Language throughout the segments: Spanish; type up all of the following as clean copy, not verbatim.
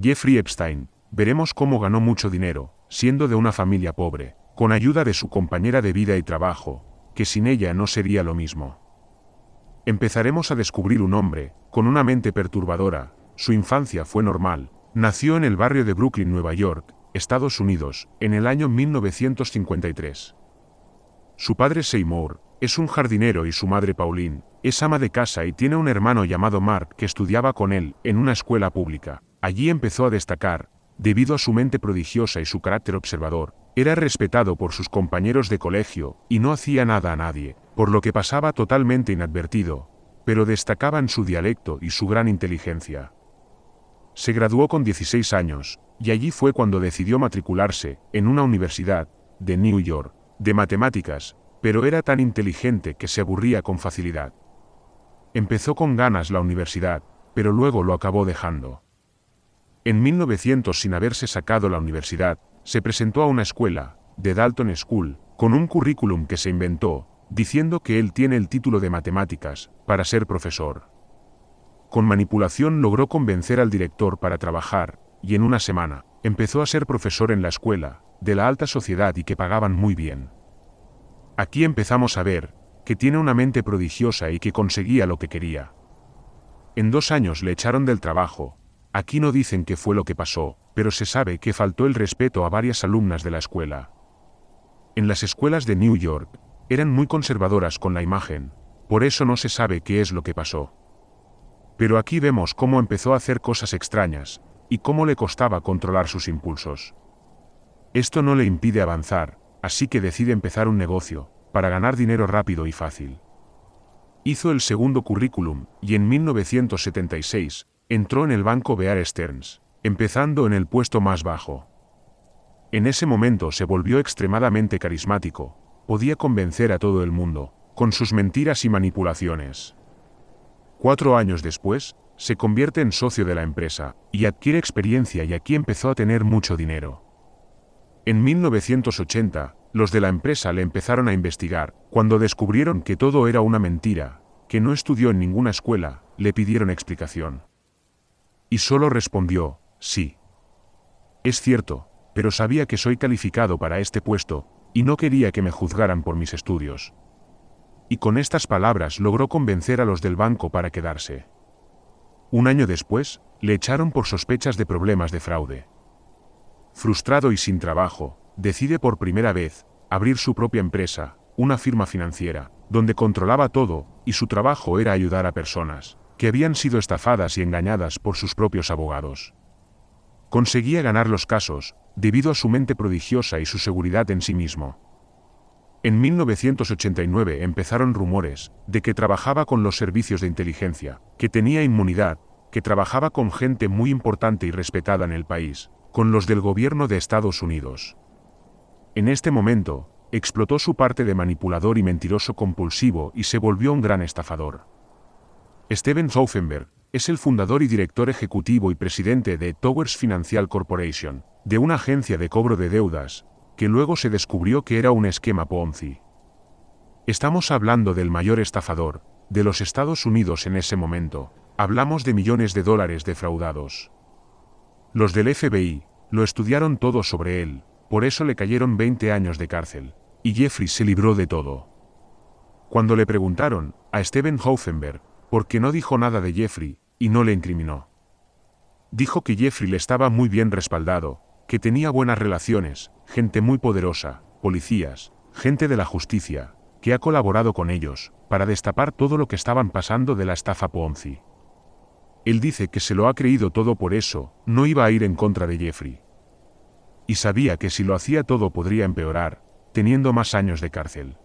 Jeffrey Epstein, veremos cómo ganó mucho dinero, siendo de una familia pobre, con ayuda de su compañera de vida y trabajo, que sin ella no sería lo mismo. Empezaremos a descubrir un hombre, con una mente perturbadora. Su infancia fue normal. Nació en el barrio de Brooklyn, Nueva York, Estados Unidos, en el año 1953. Su padre Seymour es un jardinero y su madre Pauline es ama de casa y tiene un hermano llamado Mark que estudiaba con él en una escuela pública. Allí empezó a destacar, debido a su mente prodigiosa y su carácter observador. Era respetado por sus compañeros de colegio y no hacía nada a nadie, por lo que pasaba totalmente inadvertido, pero destacaban su dialecto y su gran inteligencia. Se graduó con 16 años, y allí fue cuando decidió matricularse en una universidad de New York, de matemáticas, pero era tan inteligente que se aburría con facilidad. Empezó con ganas la universidad, pero luego lo acabó dejando. En 1900, sin haberse sacado la universidad, se presentó a una escuela, de Dalton School, con un currículum que se inventó, diciendo que él tiene el título de matemáticas, para ser profesor. Con manipulación logró convencer al director para trabajar, y en una semana, empezó a ser profesor en la escuela, de la alta sociedad y que pagaban muy bien. Aquí empezamos a ver, que tiene una mente prodigiosa y que conseguía lo que quería. En 2 años le echaron del trabajo. Aquí no dicen qué fue lo que pasó, pero se sabe que faltó el respeto a varias alumnas de la escuela. En las escuelas de New York, eran muy conservadoras con la imagen, por eso no se sabe qué es lo que pasó. Pero aquí vemos cómo empezó a hacer cosas extrañas, y cómo le costaba controlar sus impulsos. Esto no le impide avanzar, así que decide empezar un negocio, para ganar dinero rápido y fácil. Hizo el segundo currículum, y en 1976, entró en el banco Bear Stearns, empezando en el puesto más bajo. En ese momento se volvió extremadamente carismático, podía convencer a todo el mundo, con sus mentiras y manipulaciones. 4 años después, se convierte en socio de la empresa, y adquiere experiencia y aquí empezó a tener mucho dinero. En 1980, los de la empresa le empezaron a investigar, cuando descubrieron que todo era una mentira, que no estudió en ninguna escuela, le pidieron explicación. Y solo respondió, sí. Es cierto, pero sabía que soy calificado para este puesto, y no quería que me juzgaran por mis estudios. Y con estas palabras logró convencer a los del banco para quedarse. 1 año después, le echaron por sospechas de problemas de fraude. Frustrado y sin trabajo, decide por primera vez abrir su propia empresa, una firma financiera, donde controlaba todo, y su trabajo era ayudar a personas que habían sido estafadas y engañadas por sus propios abogados. Conseguía ganar los casos, debido a su mente prodigiosa y su seguridad en sí mismo. En 1989 empezaron rumores de que trabajaba con los servicios de inteligencia, que tenía inmunidad, que trabajaba con gente muy importante y respetada en el país, con los del gobierno de Estados Unidos. En este momento, explotó su parte de manipulador y mentiroso compulsivo y se volvió un gran estafador. Steven Soufenberg es el fundador y director ejecutivo y presidente de Towers Financial Corporation, de una agencia de cobro de deudas, que luego se descubrió que era un esquema Ponzi. Estamos hablando del mayor estafador de los Estados Unidos en ese momento, hablamos de millones de dólares defraudados. Los del FBI lo estudiaron todo sobre él, por eso le cayeron 20 años de cárcel, y Jeffrey se libró de todo. Cuando le preguntaron a Steven Soufenberg por qué no dijo nada de Jeffrey, y no le incriminó. Dijo que Jeffrey le estaba muy bien respaldado, que tenía buenas relaciones, gente muy poderosa, policías, gente de la justicia, que ha colaborado con ellos, para destapar todo lo que estaban pasando de la estafa Ponzi. Él dice que se lo ha creído todo, por eso no iba a ir en contra de Jeffrey. Y sabía que si lo hacía todo podría empeorar, teniendo más años de cárcel.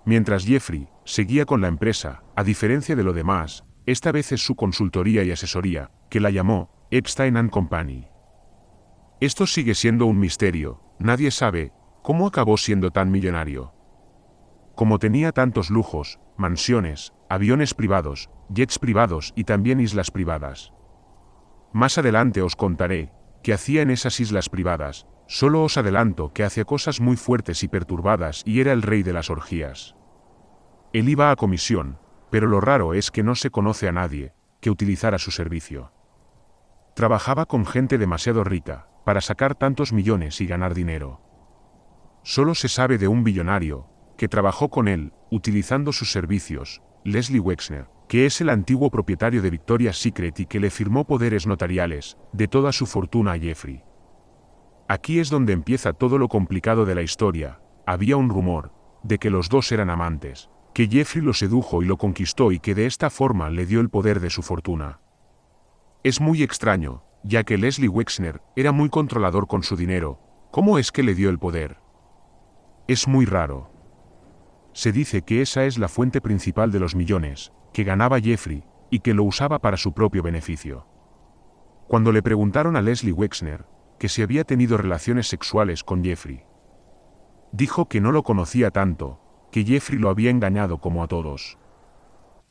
Mientras Jeffrey seguía con la empresa, a diferencia de lo demás, esta vez es su consultoría y asesoría, que la llamó Epstein & Company. Esto sigue siendo un misterio, nadie sabe cómo acabó siendo tan millonario. Como tenía tantos lujos, mansiones, aviones privados, jets privados y también islas privadas. Más adelante os contaré qué hacía en esas islas privadas. Solo os adelanto que hacía cosas muy fuertes y perturbadas y era el rey de las orgías. Él iba a comisión, pero lo raro es que no se conoce a nadie que utilizara su servicio. Trabajaba con gente demasiado rica, para sacar tantos millones y ganar dinero. Solo se sabe de un billonario, que trabajó con él, utilizando sus servicios, Leslie Wexner, que es el antiguo propietario de Victoria's Secret y que le firmó poderes notariales, de toda su fortuna a Jeffrey. Aquí es donde empieza todo lo complicado de la historia. Había un rumor, de que los dos eran amantes, que Jeffrey lo sedujo y lo conquistó y que de esta forma le dio el poder de su fortuna. Es muy extraño, ya que Leslie Wexner era muy controlador con su dinero. ¿Cómo es que le dio el poder? Es muy raro. Se dice que esa es la fuente principal de los millones, que ganaba Jeffrey, y que lo usaba para su propio beneficio. Cuando le preguntaron a Leslie Wexner, que si había tenido relaciones sexuales con Jeffrey, dijo que no lo conocía tanto, que Jeffrey lo había engañado como a todos.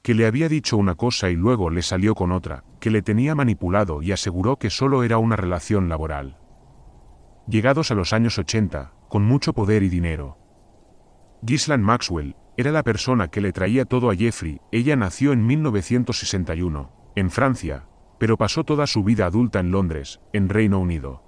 Que le había dicho una cosa y luego le salió con otra, que le tenía manipulado y aseguró que solo era una relación laboral. Llegados a los años 80, con mucho poder y dinero, Ghislaine Maxwell era la persona que le traía todo a Jeffrey. Ella nació en 1961, en Francia, pero pasó toda su vida adulta en Londres, en Reino Unido.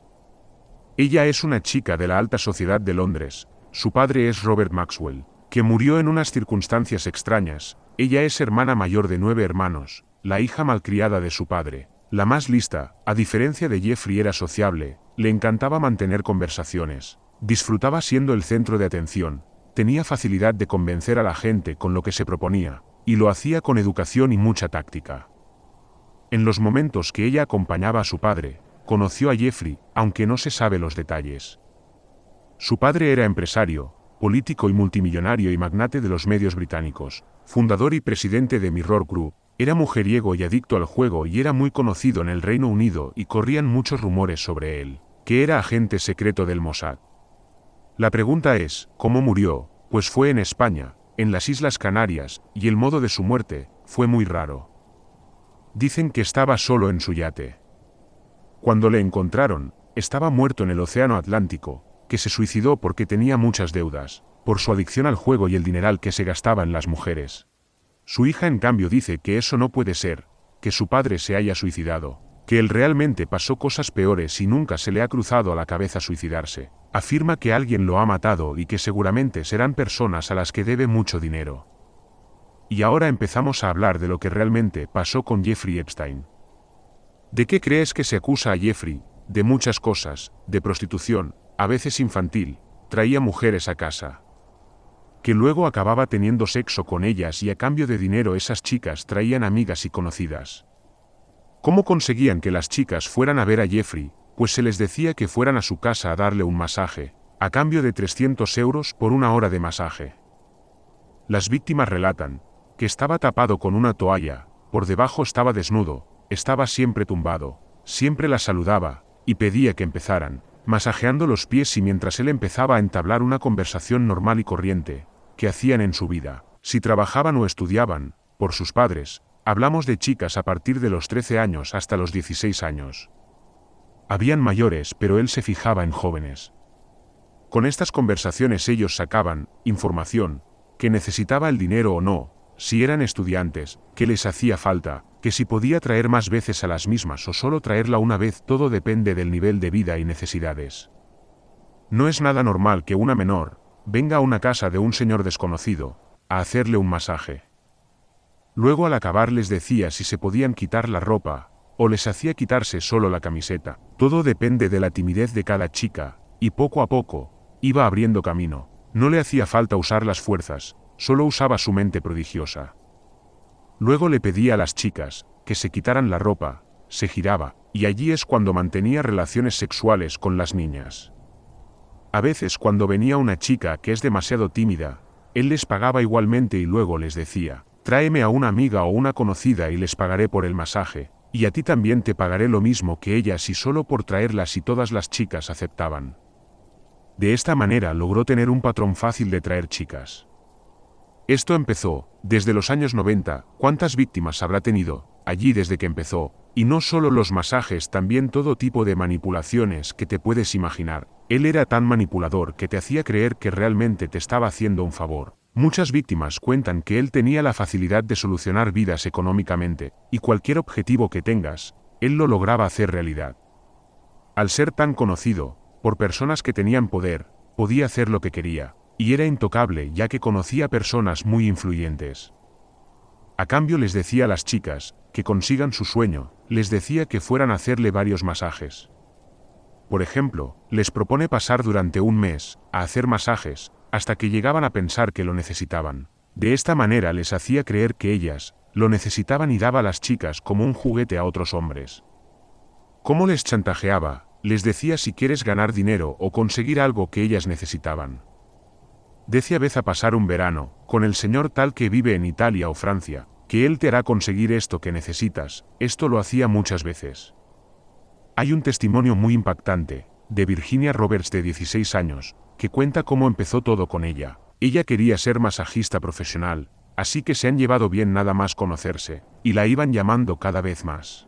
Ella es una chica de la alta sociedad de Londres. Su padre es Robert Maxwell, que murió en unas circunstancias extrañas. Ella es hermana mayor de 9 hermanos, la hija malcriada de su padre. La más lista, a diferencia de Jeffrey, era sociable, le encantaba mantener conversaciones, disfrutaba siendo el centro de atención, tenía facilidad de convencer a la gente con lo que se proponía, y lo hacía con educación y mucha táctica. En los momentos que ella acompañaba a su padre, conoció a Jeffrey, aunque no se sabe los detalles. Su padre era empresario, político y multimillonario y magnate de los medios británicos, fundador y presidente de Mirror Group, era mujeriego y adicto al juego y era muy conocido en el Reino Unido y corrían muchos rumores sobre él, que era agente secreto del Mossad. La pregunta es, ¿cómo murió? Pues fue en España, en las Islas Canarias, y el modo de su muerte fue muy raro. Dicen que estaba solo en su yate. Cuando le encontraron, estaba muerto en el Océano Atlántico, que se suicidó porque tenía muchas deudas, por su adicción al juego y el dineral que se gastaba en las mujeres. Su hija en cambio dice que eso no puede ser, que su padre se haya suicidado, que él realmente pasó cosas peores y nunca se le ha cruzado a la cabeza suicidarse. Afirma que alguien lo ha matado y que seguramente serán personas a las que debe mucho dinero. Y ahora empezamos a hablar de lo que realmente pasó con Jeffrey Epstein. ¿De qué crees que se acusa a Jeffrey? De muchas cosas, de prostitución, a veces infantil, traía mujeres a casa, que luego acababa teniendo sexo con ellas y a cambio de dinero esas chicas traían amigas y conocidas. ¿Cómo conseguían que las chicas fueran a ver a Jeffrey? Pues se les decía que fueran a su casa a darle un masaje, a cambio de 300 euros por una hora de masaje. Las víctimas relatan que estaba tapado con una toalla, por debajo estaba desnudo, estaba siempre tumbado, siempre las saludaba, y pedía que empezaran, masajeando los pies y mientras él empezaba a entablar una conversación normal y corriente, que hacían en su vida, si trabajaban o estudiaban, por sus padres, hablamos de chicas a partir de los 13 años hasta los 16 años. Habían mayores pero él se fijaba en jóvenes. Con estas conversaciones ellos sacaban información, que necesitaba el dinero o no, si eran estudiantes, que les hacía falta, que si podía traer más veces a las mismas o solo traerla una vez, todo depende del nivel de vida y necesidades. No es nada normal que una menor venga a una casa de un señor desconocido a hacerle un masaje. Luego al acabar les decía si se podían quitar la ropa, o les hacía quitarse solo la camiseta. Todo depende de la timidez de cada chica, y poco a poco iba abriendo camino. No le hacía falta usar las fuerzas, solo usaba su mente prodigiosa. Luego le pedía a las chicas que se quitaran la ropa, se giraba, y allí es cuando mantenía relaciones sexuales con las niñas. A veces cuando venía una chica que es demasiado tímida, él les pagaba igualmente y luego les decía, tráeme a una amiga o una conocida y les pagaré por el masaje, y a ti también te pagaré lo mismo que ellas y solo por traerlas y todas las chicas aceptaban. De esta manera logró tener un patrón fácil de traer chicas. Esto empezó, desde los años 90, ¿cuántas víctimas habrá tenido, allí desde que empezó? Y no solo los masajes, también todo tipo de manipulaciones que te puedes imaginar. Él era tan manipulador que te hacía creer que realmente te estaba haciendo un favor. Muchas víctimas cuentan que él tenía la facilidad de solucionar vidas económicamente, y cualquier objetivo que tengas, él lo lograba hacer realidad. Al ser tan conocido, por personas que tenían poder, podía hacer lo que quería, y era intocable ya que conocía personas muy influyentes. A cambio les decía a las chicas, que consigan su sueño, les decía que fueran a hacerle varios masajes. Por ejemplo, les propone pasar durante un mes, a hacer masajes, hasta que llegaban a pensar que lo necesitaban. De esta manera les hacía creer que ellas, lo necesitaban y daba a las chicas como un juguete a otros hombres. ¿Cómo les chantajeaba? Les decía si quieres ganar dinero o conseguir algo que ellas necesitaban. Decía vez a pasar un verano, con el señor tal que vive en Italia o Francia, que él te hará conseguir esto que necesitas. Esto lo hacía muchas veces. Hay un testimonio muy impactante, de Virginia Roberts de 16 años, que cuenta cómo empezó todo con ella. Ella quería ser masajista profesional, así que se han llevado bien nada más conocerse, y la iban llamando cada vez más.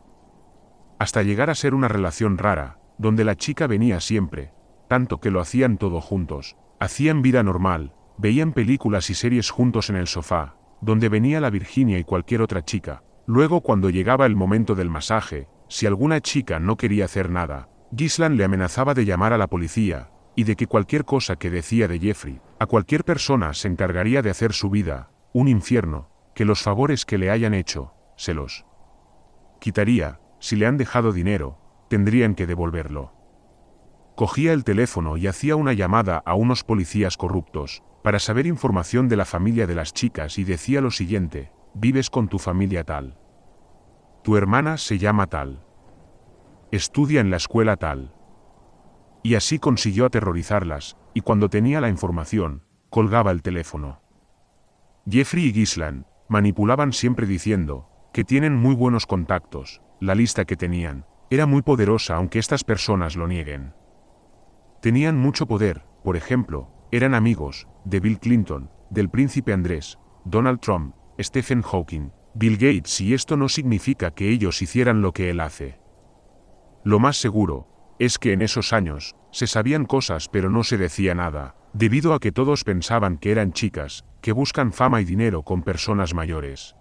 Hasta llegar a ser una relación rara, donde la chica venía siempre, tanto que lo hacían todo juntos, hacían vida normal, veían películas y series juntos en el sofá, donde venía la Virginia y cualquier otra chica. Luego cuando llegaba el momento del masaje, si alguna chica no quería hacer nada, Ghislaine le amenazaba de llamar a la policía, y de que cualquier cosa que decía de Jeffrey, a cualquier persona se encargaría de hacer su vida, un infierno, que los favores que le hayan hecho, se los quitaría, si le han dejado dinero, tendrían que devolverlo. Cogía el teléfono y hacía una llamada a unos policías corruptos, para saber información de la familia de las chicas y decía lo siguiente: vives con tu familia tal. Tu hermana se llama tal. Estudia en la escuela tal. Y así consiguió aterrorizarlas, y cuando tenía la información, colgaba el teléfono. Jeffrey y Ghislaine manipulaban siempre diciendo que tienen muy buenos contactos. La lista que tenían era muy poderosa aunque estas personas lo nieguen. Tenían mucho poder, por ejemplo, eran amigos de Bill Clinton, del príncipe Andrés, Donald Trump, Stephen Hawking, Bill Gates, y esto no significa que ellos hicieran lo que él hace. Lo más seguro es que en esos años se sabían cosas pero no se decía nada, debido a que todos pensaban que eran chicas que buscan fama y dinero con personas mayores.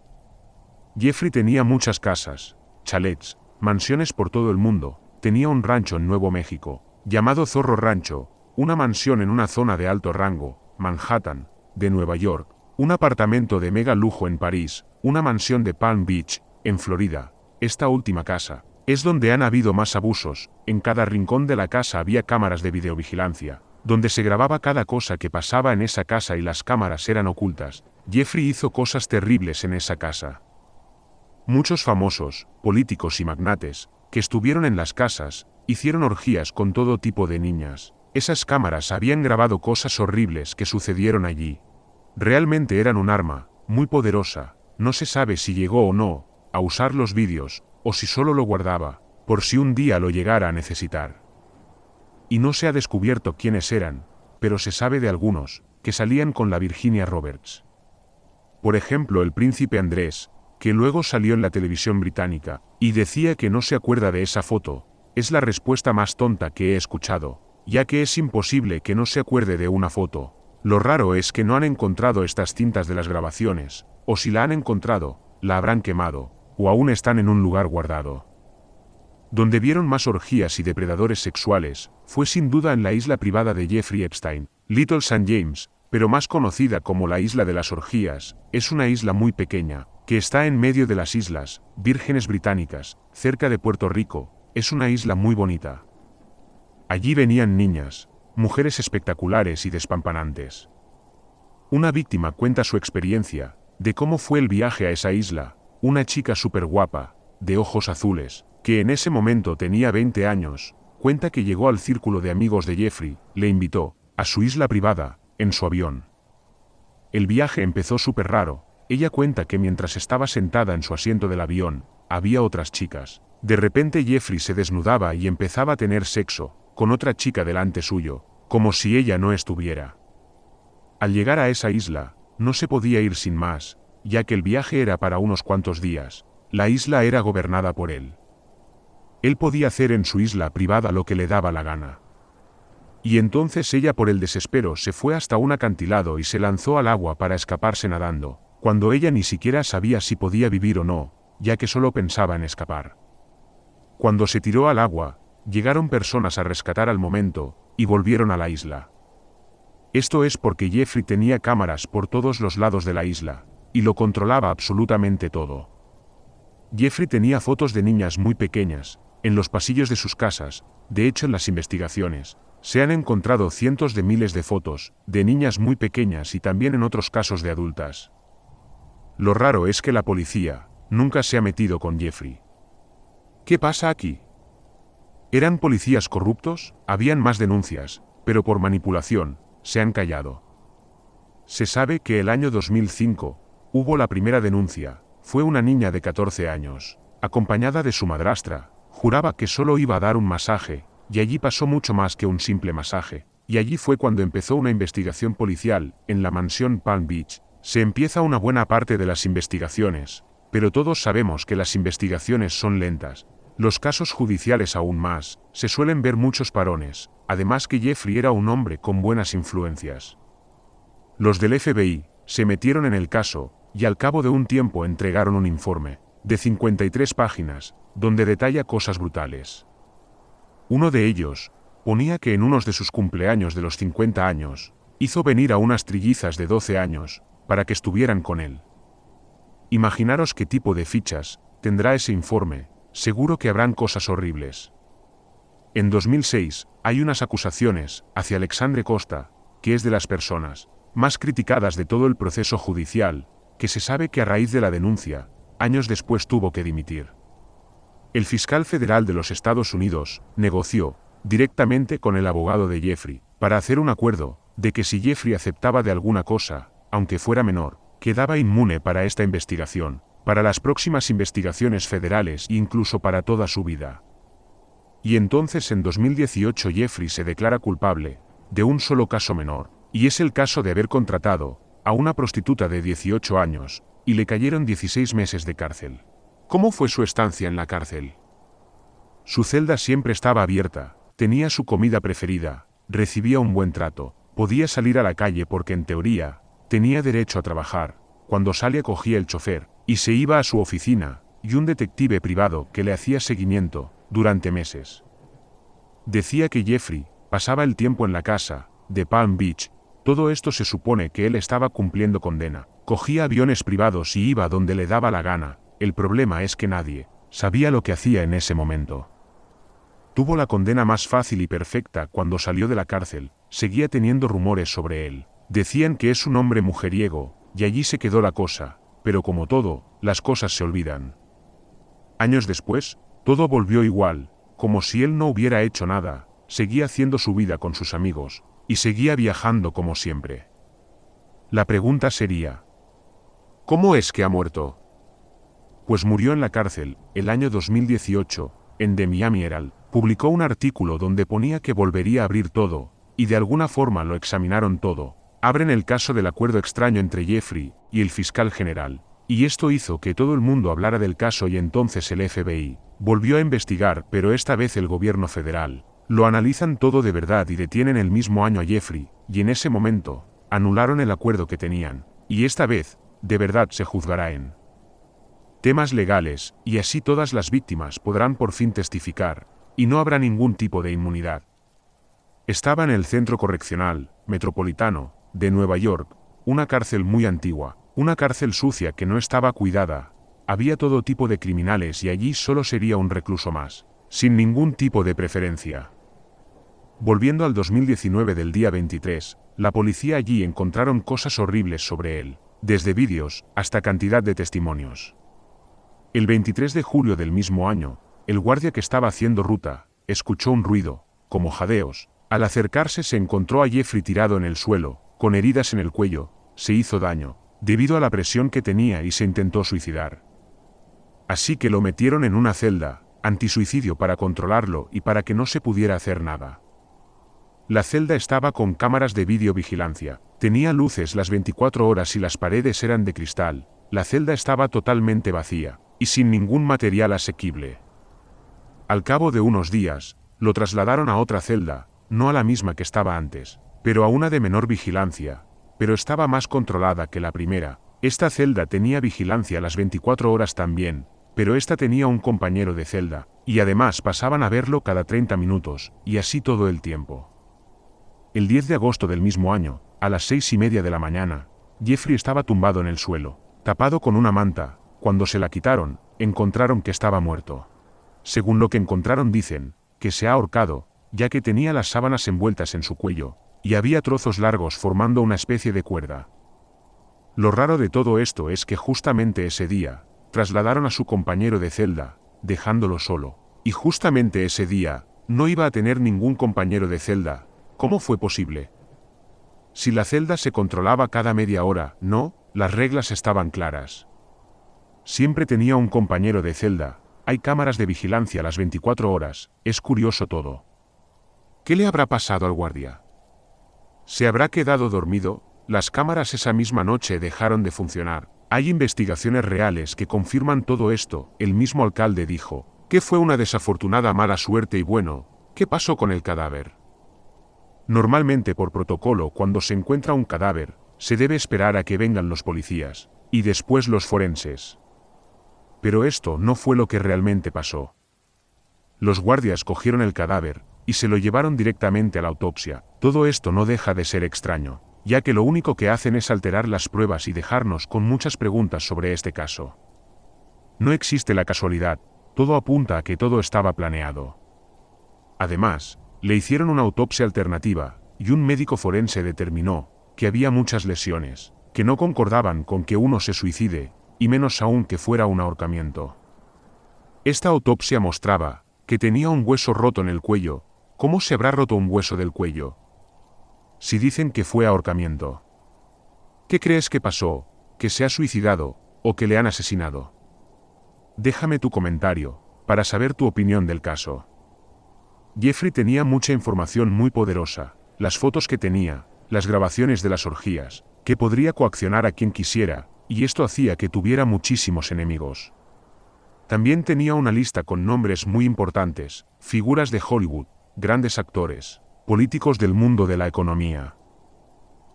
Jeffrey tenía muchas casas, chalets, mansiones por todo el mundo. Tenía un rancho en Nuevo México, llamado Zorro Rancho, una mansión en una zona de alto rango, Manhattan, de Nueva York, un apartamento de mega lujo en París, una mansión de Palm Beach, en Florida. Esta última casa es donde han habido más abusos. En cada rincón de la casa había cámaras de videovigilancia, donde se grababa cada cosa que pasaba en esa casa y las cámaras eran ocultas. Jeffrey hizo cosas terribles en esa casa. Muchos famosos, políticos y magnates, que estuvieron en las casas, hicieron orgías con todo tipo de niñas. Esas cámaras habían grabado cosas horribles que sucedieron allí. Realmente eran un arma, muy poderosa. No se sabe si llegó o no a usar los vídeos, o si solo lo guardaba, por si un día lo llegara a necesitar. Y no se ha descubierto quiénes eran, pero se sabe de algunos, que salían con la Virginia Roberts. Por ejemplo, el príncipe Andrés, que luego salió en la televisión británica, y decía que no se acuerda de esa foto. Es la respuesta más tonta que he escuchado, ya que es imposible que no se acuerde de una foto. Lo raro es que no han encontrado estas cintas de las grabaciones, o si la han encontrado, la habrán quemado, o aún están en un lugar guardado. Donde vieron más orgías y depredadores sexuales, fue sin duda en la isla privada de Jeffrey Epstein, Little St. James, pero más conocida como la Isla de las Orgías. Es una isla muy pequeña, que está en medio de las Islas Vírgenes Británicas, cerca de Puerto Rico. Es una isla muy bonita. Allí venían niñas, mujeres espectaculares y despampanantes. Una víctima cuenta su experiencia, de cómo fue el viaje a esa isla. Una chica súper guapa, de ojos azules, que en ese momento tenía 20 años, cuenta que llegó al círculo de amigos de Jeffrey, le invitó a su isla privada, en su avión. El viaje empezó súper raro. Ella cuenta que mientras estaba sentada en su asiento del avión, había otras chicas. De repente Jeffrey se desnudaba y empezaba a tener sexo con otra chica delante suyo, como si ella no estuviera. Al llegar a esa isla, no se podía ir sin más, ya que el viaje era para unos cuantos días. La isla era gobernada por él. Él podía hacer en su isla privada lo que le daba la gana. Y entonces ella por el desespero se fue hasta un acantilado y se lanzó al agua para escaparse nadando, cuando ella ni siquiera sabía si podía vivir o no, ya que solo pensaba en escapar. Cuando se tiró al agua, llegaron personas a rescatar al momento, y volvieron a la isla. Esto es porque Jeffrey tenía cámaras por todos los lados de la isla, y lo controlaba absolutamente todo. Jeffrey tenía fotos de niñas muy pequeñas, en los pasillos de sus casas. De hecho, en las investigaciones, se han encontrado cientos de miles de fotos, de niñas muy pequeñas y también en otros casos de adultas. Lo raro es que la policía nunca se ha metido con Jeffrey. ¿Qué pasa aquí? ¿Eran policías corruptos? Habían más denuncias, pero por manipulación, se han callado. Se sabe que el año 2005, hubo la primera denuncia. Fue una niña de 14 años, acompañada de su madrastra, juraba que solo iba a dar un masaje, y allí pasó mucho más que un simple masaje, y allí fue cuando empezó una investigación policial, en la mansión Palm Beach. Se empieza una buena parte de las investigaciones, pero todos sabemos que las investigaciones son lentas. Los casos judiciales aún más, se suelen ver muchos parones, además que Jeffrey era un hombre con buenas influencias. Los del FBI se metieron en el caso, y al cabo de un tiempo entregaron un informe, de 53 páginas, donde detalla cosas brutales. Uno de ellos, ponía que en unos de sus cumpleaños de los 50 años, hizo venir a unas trillizas de 12 años, para que estuvieran con él. Imaginaros qué tipo de fichas tendrá ese informe, seguro que habrán cosas horribles. En 2006, hay unas acusaciones hacia Alexandre Costa, que es de las personas más criticadas de todo el proceso judicial, que se sabe que a raíz de la denuncia, años después tuvo que dimitir. El fiscal federal de los Estados Unidos negoció directamente con el abogado de Jeffrey, para hacer un acuerdo, de que si Jeffrey aceptaba de alguna cosa, aunque fuera menor, quedaba inmune para esta investigación, para las próximas investigaciones federales e incluso para toda su vida. Y entonces en 2018 Jeffrey se declara culpable, de un solo caso menor, y es el caso de haber contratado a una prostituta de 18 años, y le cayeron 16 meses de cárcel. ¿Cómo fue su estancia en la cárcel? Su celda siempre estaba abierta, tenía su comida preferida, recibía un buen trato, podía salir a la calle porque en teoría, tenía derecho a trabajar. Cuando salía cogía el chofer, y se iba a su oficina, y un detective privado que le hacía seguimiento, durante meses. Decía que Jeffrey pasaba el tiempo en la casa de Palm Beach. Todo esto se supone que él estaba cumpliendo condena. Cogía aviones privados y iba donde le daba la gana. El problema es que nadie sabía lo que hacía en ese momento. Tuvo la condena más fácil y perfecta cuando salió de la cárcel. Seguía teniendo rumores sobre él. Decían que es un hombre mujeriego, y allí se quedó la cosa. Pero como todo, las cosas se olvidan. Años después, todo volvió igual, como si él no hubiera hecho nada. Seguía haciendo su vida con sus amigos, y seguía viajando como siempre. La pregunta sería: ¿cómo es que ha muerto? Pues murió en la cárcel. El año 2018, en The Miami Herald, publicó un artículo donde ponía que volvería a abrir todo, y de alguna forma lo examinaron todo. Abren el caso del acuerdo extraño entre Jeffrey y el fiscal general, y esto hizo que todo el mundo hablara del caso y entonces el FBI volvió a investigar, pero esta vez el gobierno federal. Lo analizan todo de verdad y detienen el mismo año a Jeffrey, y en ese momento, anularon el acuerdo que tenían, y esta vez, de verdad se juzgará en temas legales, y así todas las víctimas podrán por fin testificar, y no habrá ningún tipo de inmunidad. Estaba en el Centro Correccional Metropolitano de Nueva York, una cárcel muy antigua, una cárcel sucia que no estaba cuidada, había todo tipo de criminales y allí solo sería un recluso más, sin ningún tipo de preferencia. Volviendo al 2019 del día 23, la policía allí encontraron cosas horribles sobre él, desde vídeos hasta cantidad de testimonios. El 23 de julio del mismo año, el guardia que estaba haciendo ruta, escuchó un ruido, como jadeos. Al acercarse se encontró a Jeffrey tirado en el suelo, con heridas en el cuello, se hizo daño, debido a la presión que tenía y se intentó suicidar. Así que lo metieron en una celda antisuicidio para controlarlo y para que no se pudiera hacer nada. La celda estaba con cámaras de videovigilancia, tenía luces las 24 horas y las paredes eran de cristal, la celda estaba totalmente vacía, y sin ningún material asequible. Al cabo de unos días, lo trasladaron a otra celda, no a la misma que estaba antes, pero a una de menor vigilancia, pero estaba más controlada que la primera. Esta celda tenía vigilancia las 24 horas también, pero esta tenía un compañero de celda, Y además pasaban a verlo cada 30 minutos, y así todo el tiempo. El 10 de agosto del mismo año, a las 6:30 de la mañana, Jeffrey estaba tumbado en el suelo, tapado con una manta. Cuando se la quitaron, encontraron que estaba muerto. Según lo que encontraron dicen, que se ha ahorcado, ya que tenía las sábanas envueltas en su cuello, y había trozos largos formando una especie de cuerda. Lo raro de todo esto es que justamente ese día, trasladaron a su compañero de celda, dejándolo solo, y justamente ese día, no iba a tener ningún compañero de celda. ¿Cómo fue posible? Si la celda se controlaba cada media hora, no, las reglas estaban claras. Siempre tenía un compañero de celda, hay cámaras de vigilancia las 24 horas, es curioso todo. ¿Qué le habrá pasado al guardia? ¿Se habrá quedado dormido? Las cámaras esa misma noche dejaron de funcionar. Hay investigaciones reales que confirman todo esto. El mismo alcalde dijo, que fue una desafortunada mala suerte y bueno, ¿qué pasó con el cadáver? Normalmente por protocolo cuando se encuentra un cadáver, se debe esperar a que vengan los policías, y después los forenses. Pero esto no fue lo que realmente pasó. Los guardias cogieron el cadáver, y se lo llevaron directamente a la autopsia. Todo esto no deja de ser extraño, ya que lo único que hacen es alterar las pruebas y dejarnos con muchas preguntas sobre este caso. No existe la casualidad, todo apunta a que todo estaba planeado. Además, le hicieron una autopsia alternativa, y un médico forense determinó que había muchas lesiones, que no concordaban con que uno se suicide, y menos aún que fuera un ahorcamiento. Esta autopsia mostraba que tenía un hueso roto en el cuello. ¿Cómo se habrá roto un hueso del cuello? Si dicen que fue ahorcamiento. ¿Qué crees que pasó? ¿Que se ha suicidado, o que le han asesinado? Déjame tu comentario, para saber tu opinión del caso. Jeffrey tenía mucha información muy poderosa, las fotos que tenía, las grabaciones de las orgías, que podría coaccionar a quien quisiera, y esto hacía que tuviera muchísimos enemigos. También tenía una lista con nombres muy importantes, figuras de Hollywood, grandes actores, políticos del mundo de la economía.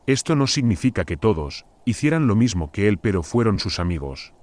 Esto no significa que todos hicieran lo mismo que él, pero fueron sus amigos.